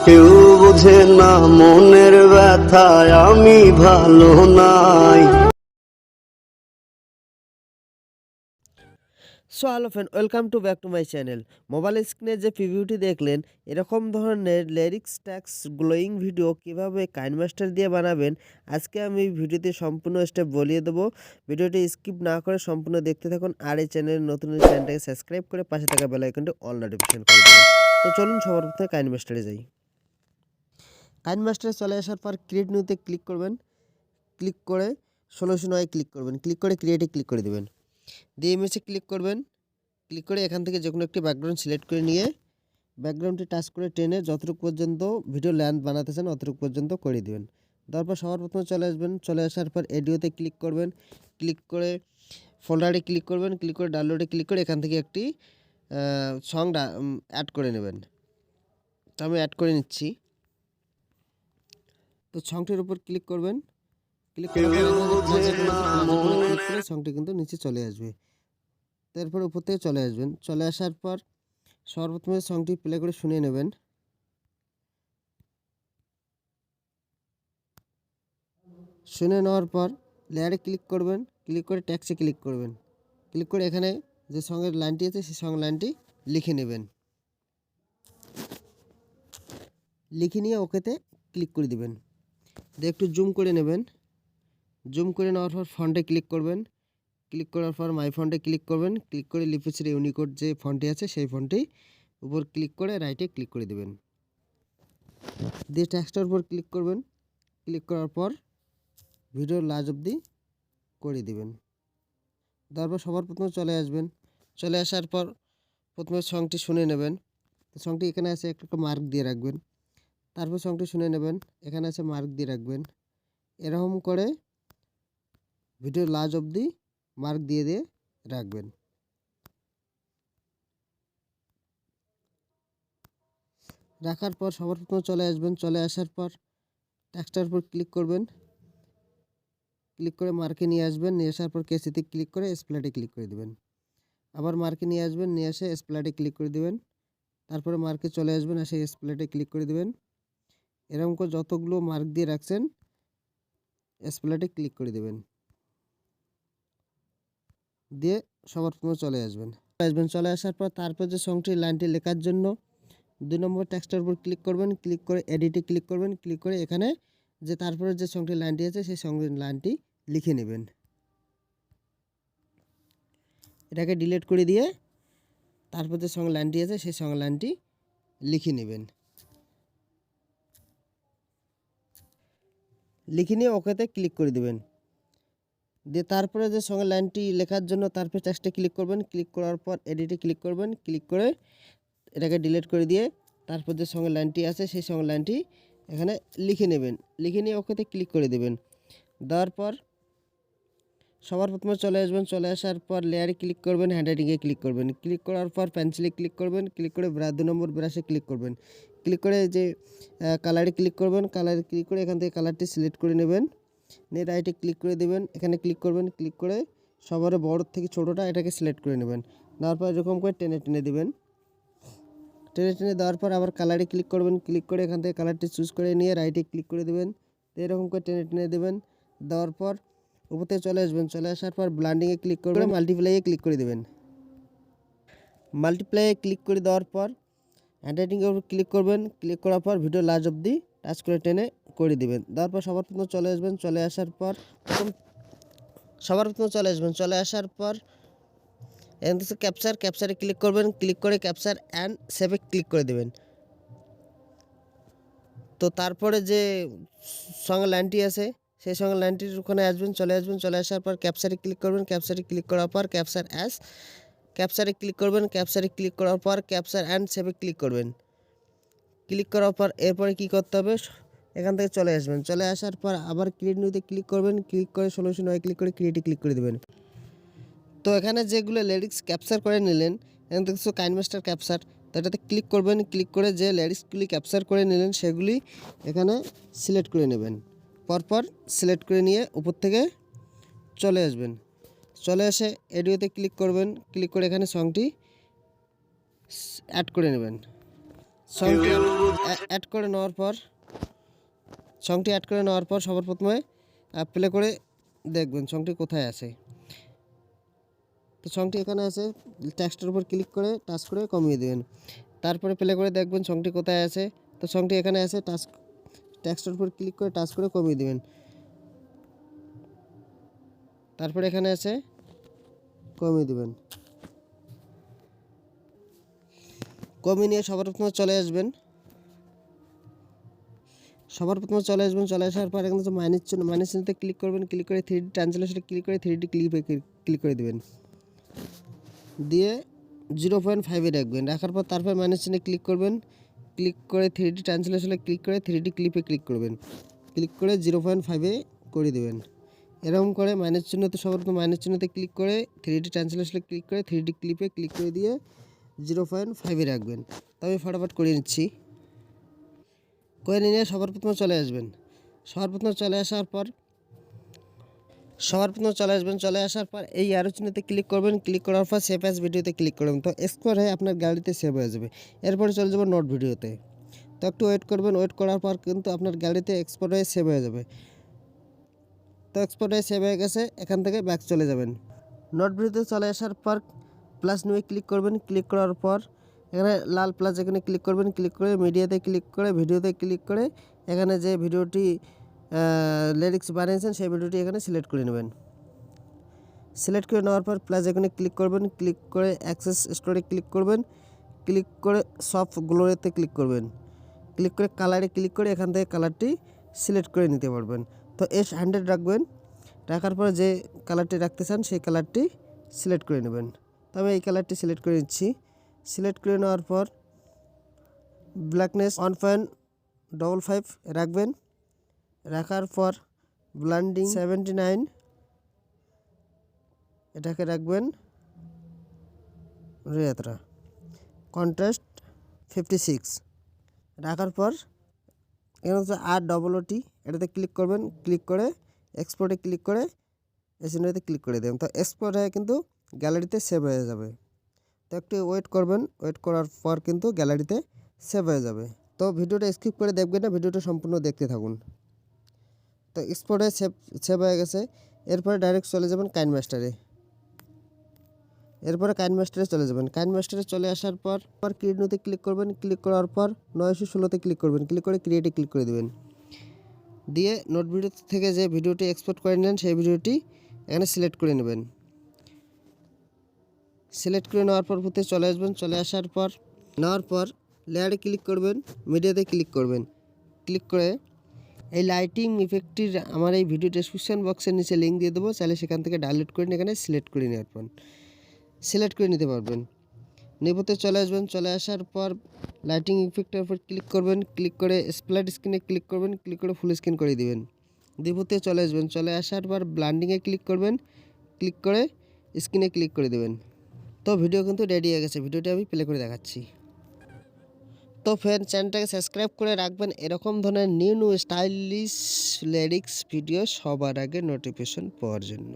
কেউ বোঝে না মনের ব্যথায় আমি ভালো নাই। So hello friend, welcome to back to my channel. Mobile স্ক্রিনে যে প্রিভিউটি দেখলেন, এরকম ধরনের লিরিক্স ট্যাক্স গ্লোয়িং ভিডিও কিভাবে কাইনমাস্টার দিয়ে বানাবেন, আজকে আমি ভিডিওতে সম্পূর্ণ স্টেপ বলিয়ে দেবো। ভিডিওটি স্কিপ না করে সম্পূর্ণ দেখতে থাকুন, আর এই চ্যানেলের নতুন চ্যানেলটাকে সাবস্ক্রাইব করে পাশে থাকা বেল আইকনটি অল নোটিফিকেশন করে দেবেন। তো চলুন সবার প্রথমে কাইনমাস্টারে যাই। কাইনমাস্টারে চলে আসার পর ক্রিয়েট নিউতে ক্লিক করবেন, ক্লিক করে সলিউশন ওয়াই ক্লিক করবেন, ক্লিক করে ক্রিয়েটে ক্লিক করে দেবেন, দিয়ে ইমেজে ক্লিক করবেন। ক্লিক করে এখান থেকে যে কোনো একটি ব্যাকগ্রাউন্ড সিলেক্ট করে নিয়ে ব্যাকগ্রাউন্ডটি টাচ করে টেনে যতটুকু পর্যন্ত ভিডিও লেন্থ বানাতে চান অতটুকু পর্যন্ত করে দিবেন। তারপর সবার প্রথমে চলে আসবেন, চলে আসার পর এডিওতে ক্লিক করবেন, ক্লিক করে ফোল্ডারে ক্লিক করবেন, ক্লিক করে ডাউনলোডে ক্লিক করে এখান থেকে একটি সং অ্যাড করে নেবেন। তো আমি অ্যাড করে নিচ্ছি। তো সংটির উপর ক্লিক করবেন, ক্লিক করে সংটি কিন্তু নিচে চলে আসবে। তারপর উপর থেকে চলে আসবেন, চলে আসার পর সর্বপ্রথমে সংটি প্লে করে শুনিয়ে নেবেন। শুনে নেওয়ার পর লেয়ারে ক্লিক করবেন, ক্লিক করে ট্যাক্সে ক্লিক করবেন, ক্লিক করে এখানে যে সঙ্গের লাইনটি আছে সেই সঙ্গে লাইনটি লিখে নেবেন। লিখে নিয়ে ওকেতে ক্লিক করে দিবেন, দিয়ে একটু জুম করে নেবেন। জুম করে নেওয়ার পর ফন্টে ক্লিক করবেন, ক্লিক করার পর মাই ফন্টে ক্লিক করবেন, ক্লিক করে লিপিসের ইউনিকোড যে ফন্টটি আছে সেই ফন্টটি উপর ক্লিক করে রাইটে ক্লিক করে দেবেন, দিয়ে ট্যাক্সটার উপর ক্লিক করবেন। ক্লিক করার পর ভিডিওর লাস্ট অবধি করে দিবেন। তারপর সবার প্রথমে চলে আসবেন, চলে আসার পর প্রথমে সংটি শুনে নেবেন। সংটি এখানে আছে একটা মার্ক দিয়ে রাখবেন, তারপর সংটি শুনে নেবেন, এখানে আছে মার্ক দিয়ে রাখবেন। এরকম করে ভিডিওর লাস্ট অবধি মার্ক দিয়ে দিয়ে রাখবেন। রাখার পর সবার প্রথমে চলে আসবেন, চলে আসার পর টেক্সটার উপর ক্লিক করবেন, ক্লিক করে মার্কে নিয়ে আসবেন, নিয়ে আসার পর কেসিতে ক্লিক করে স্প্ল্যাটে ক্লিক করে দেবেন। আবার মার্কে নিয়ে আসবেন, নিয়ে এসে স্প্ল্যাটে ক্লিক করে দেবেন। তারপরে মার্কে চলে আসবেন, এসে স্প্ল্যাটে ক্লিক করে দেবেন। এরকম করে যতগুলো মার্ক দিয়ে রাখছেন স্প্ল্যাটে ক্লিক করে দেবেন, দিয়ে সবার প্রথমে চলে আসবেন। চলে আসার পর তারপর যে সংটি লাইনটি লেখার জন্য 2 নম্বর টেক্সটের উপর ক্লিক করবেন, ক্লিক করে এডিটে ক্লিক করবেন, ক্লিক করে এখানে যে তারপরে যে সংটি লাইনটি আছে সেই সংটি লাইনটি লিখে নেবেন। এটাকে ডিলিট করে দিয়ে তারপর যে সঙ্গে লাইনটি আছে সেই সঙ্গে লাইনটি লিখে নেবেন। লিখে নিয়ে ওকেতে ক্লিক করে দেবেন, দিয়ে তারপরে যে সঙ্গে লাইনটি লেখার জন্য তারপর টেক্সটে ক্লিক করবেন, ক্লিক করার পর এডিটে ক্লিক করবেন, ক্লিক করে এটাকে ডিলিট করে দিয়ে তারপর যে সঙ্গে লাইনটি আছে সেই সঙ্গে লাইনটি এখানে লিখে নেবেন। লিখে নিয়ে ওকেতে ক্লিক করে দেবেন। দেওয়ার পর সবার প্রথমে চলে আসবেন, চলে আসার পর লেয়ারে ক্লিক করবেন, হ্যান্ডরাইটিংয়ে ক্লিক করবেন, ক্লিক করার পর পেন্সিলে ক্লিক করবেন, ক্লিক করে 2 নম্বর ব্রাশে ক্লিক করবেন, ক্লিক করে যে কালারে ক্লিক করবেন, কালারে ক্লিক করে এখান থেকে কালারটি সিলেক্ট করে নেবেন, নিয়ে রাইটে ক্লিক করে দেবেন, এখানে ক্লিক করবেন, ক্লিক করে সবার বড় থেকে ছোটোটা এটাকে সিলেক্ট করে নেবেন। দেওয়ার পর এরকম করে টেনে টেনে দেবেন। টেনে টেনে দেওয়ার পর আবার কালারে ক্লিক করবেন, ক্লিক করে এখান থেকে কালারটি চুজ করে নিয়ে রাইটে ক্লিক করে দেবেন, তো এরকম করে টেনে টেনে দেবেন। দেওয়ার পর উপর থেকে চলে আসবেন, চলে আসার পর ব্লান্ডিংয়ে ক্লিক করবেন, মাল্টিপ্লাইয়ে ক্লিক করে দেবেন। মাল্টিপ্লাইয়ে ক্লিক করে দেওয়ার পর হ্যান্ডরাইটিংয়ের উপর ক্লিক করবেন, ক্লিক করার পর ভিডিও লাস্ট অবধি টাচ করে টেনে করে দিবেন। দেওয়ার পর সবার প্রথমে চলে আসবেন, চলে আসার পর চলে আসার পর এখান থেকে ক্যাপচারে ক্লিক করবেন, ক্লিক করে ক্যাপচার অ্যান্ড সেভে ক্লিক করে দেবেন। তো তারপরে যে সঙ্গে লাইনটি আছে সেই সঙ্গে লাইনটির ওখানে আসবেন, চলে আসবেন, চলে আসার পর ক্যাপচারে ক্লিক করবেন, ক্যাপচারে ক্লিক করার পর ক্যাপচারে ক্লিক করবেন, ক্যাপচারে ক্লিক করার পর ক্যাপচার অ্যান্ড সেভে ক্লিক করবেন। ক্লিক করার পর এরপরে কী করতে হবে, এখান থেকে চলে আসবেন, চলে আসার পর আবার ক্রিয়েট নিউতে ক্লিক করবেন, ক্লিক করে সলিউশন ওয়াই ক্লিক করে ক্রিয়েটে ক্লিক করে দেবেন। তো এখানে যেগুলো লিরিক্স ক্যাপচার করে নিলেন এখান থেকে কিছু কাইনমাস্টার ক্যাপচার, তো এটাতে ক্লিক করবেন, ক্লিক করে যে লিরিক্সগুলি ক্যাপচার করে নিলেন সেগুলি এখানে সিলেক্ট করে নেবেন। পরপর সিলেক্ট করে নিয়ে উপর থেকে চলে আসবেন, চলে এসে এডিওতে ক্লিক করবেন, ক্লিক করে এখানে সংটি অ্যাড করে নেবেন। সংটি অ্যাড করে নেওয়ার পর সবার প্রথমে প্লে করে দেখবেন সংটি কোথায় আছে। তো সংটি এখানে আছে, টেক্সটের উপর ক্লিক করে টাচ করে কমিয়ে দেবেন। তারপরে প্লে করে দেখবেন সংটি কোথায় আছে। তো সংটি এখানে আছে, টেক্সটের উপর ক্লিক করে টাচ করে কমিয়ে দেবেন। তারপরে এখানে আছে, কমিয়ে দেবেন। কমিয়ে নিয়ে সবার প্রথমে চলে আসবেন। চলে আসার পর এখানে যে মাইনাস চিহ্নতে ক্লিক করবেন। ক্লিক করে 3D ট্রান্সলেশনে ক্লিক করে 3D ক্লিক করে দেবেন। দিয়ে 0.5 রাখবেন। রাখার পর তারপর মাইনাস চিহ্নে ক্লিক করবেন। ক্লিক করে 3D ট্রান্সলেশনে ক্লিক করে 3D ক্লিপে ক্লিক করবেন। ক্লিক করে 0.5 করে দেবেন। এরকম করে মাইনাস চিহ্নতে সবার প্রথমে মাইনাস চিহ্নতে ক্লিক করে 3D ট্রান্সলেশনে ক্লিক করে 3D ক্লিপে ক্লিক করে দিয়ে 0.5 রাখবেন। তো আমি ফটাফট করে নিচ্ছি। করে নিয়ে সবার প্রথমে চলে আসবেন। চলে আসার পর এই অ্যারো চিহ্নতে ক্লিক করবেন। ক্লিক করার পর সেভ অ্যাজ ভিডিওতে ক্লিক করবেন। তো এক্সপোর্ট হয়ে আপনার গ্যালারিতে সেভ হয়ে যাবে। এরপরে চলে যাবো নোট ভিডিওতে। তো একটু ওয়েট করবেন। ওয়েট করার পর কিন্তু আপনার গ্যালারিতে এক্সপোর্ট হয়ে সেভ হয়ে যাবে। তো এক্সপোর্ট হয়ে সেভ হয়ে গেছে। এখান থেকে ব্যাক চলে যাবেন। নোট ভিডিওতে চলে আসার পর প্লাস নিয়ে ক্লিক করবেন। ক্লিক করার পর এখানে লাল প্লাস এখানে ক্লিক করবেন। ক্লিক করে মিডিয়াতে ক্লিক করে ভিডিওতে ক্লিক করে এখানে যে ভিডিওটি লিরিক্স বানিয়েছেন সেই ভিডিওটি এখানে সিলেক্ট করে নেবেন। সিলেক্ট করে নেওয়ার পর প্লাস এখানে ক্লিক করবেন। ক্লিক করে অ্যাক্সেস স্টোরে ক্লিক করবেন। ক্লিক করে সফট গ্লোরিতে ক্লিক করবেন। ক্লিক করে কালারে ক্লিক করে এখান থেকে কালারটি সিলেক্ট করে নিতে পারবেন। তো S100 রাখবেন। রাখার পর যে কালারটি রাখতে চান সেই কালারটি সিলেক্ট করে নেবেন। তো আমি এই কালারটি সিলেক্ট করে নিচ্ছি। সিলেক্ট করে নেওয়ার পর ব্ল্যাকনেস 1.55 রাখবেন। রাখার পর ব্লান্ডিং 79 এটাকে রাখবেন। রেয়াতরা কন্ট্রাস্ট 56 রাখার পর এখানে হচ্ছে ROOT এটাতে ক্লিক করবেন। ক্লিক করে এক্সপোর্টে ক্লিক করে এসএনআইতে ক্লিক করে দেবেন। তো এক্সপোর্ট হয়ে কিন্তু গ্যালারিতে সেভ হয়ে যাবে। তো একটু ওয়েট করবেন। ওয়েট করার পর কিন্তু গ্যালারিতে সেভ হয়ে যাবে। তো ভিডিওটা স্কিপ করে দেখবেন না, ভিডিওটা সম্পূর্ণ দেখতে থাকুন। তো এক্সপোর্টে সেভ হয়ে গেছে। এরপরে ডাইরেক্ট চলে যাবেন কাইনমাস্টারে। চলে যাবেন। কাইনমাস্টারে চলে আসার পর ক্রিয়েট নিউতে ক্লিক করবেন। ক্লিক করার পর 916তে ক্লিক করবেন। ক্লিক করে ক্রিয়েটে ক্লিক করে দেবেন। দিয়ে নোট ভিডিও থেকে যে ভিডিওটি এক্সপোর্ট করে নেন সেই ভিডিওটি এখানে সিলেক্ট করে নেবেন। সিলেক্ট করে নেওয়ার পর ভূতে চলে আসবেন। চলে আসার পর নেওয়ার পর লেয়ারে ক্লিক করবেন। মিডিয়াতে ক্লিক করবেন। ক্লিক করে এই লাইটিং ইফেক্টটির আমার এই ভিডিও ডেসক্রিপশন বক্সের নিচে লিঙ্ক দিয়ে দেবো। চাইলে সেখান থেকে ডাউনলোড করে নিয়ে এখানে সিলেক্ট করে নিতে পারবেন। নিবতে চলে আসবেন। চলে আসার পর লাইটিং ইফেক্টের উপর ক্লিক করবেন। ক্লিক করে স্প্লাইট স্ক্রিনে ক্লিক করবেন। ক্লিক করে ফুল স্ক্রিন করে দিবেন। দিবতে চলে আসবেন। চলে আসার পর ব্লান্ডিংয়ে ক্লিক করবেন। ক্লিক করে স্ক্রিনে ক্লিক করে দেবেন। তো ভিডিও কিন্তু রেডি হয়ে গেছে। ভিডিওটি আমি প্লে করে দেখাচ্ছি। তো ফ্রেন্ড, চ্যানেলটাকে সাবস্ক্রাইব করে রাখবেন এরকম ধরনের নিউ স্টাইলিশ লিরিক্স ভিডিও সবার আগে নোটিফিকেশন পাওয়ার জন্য।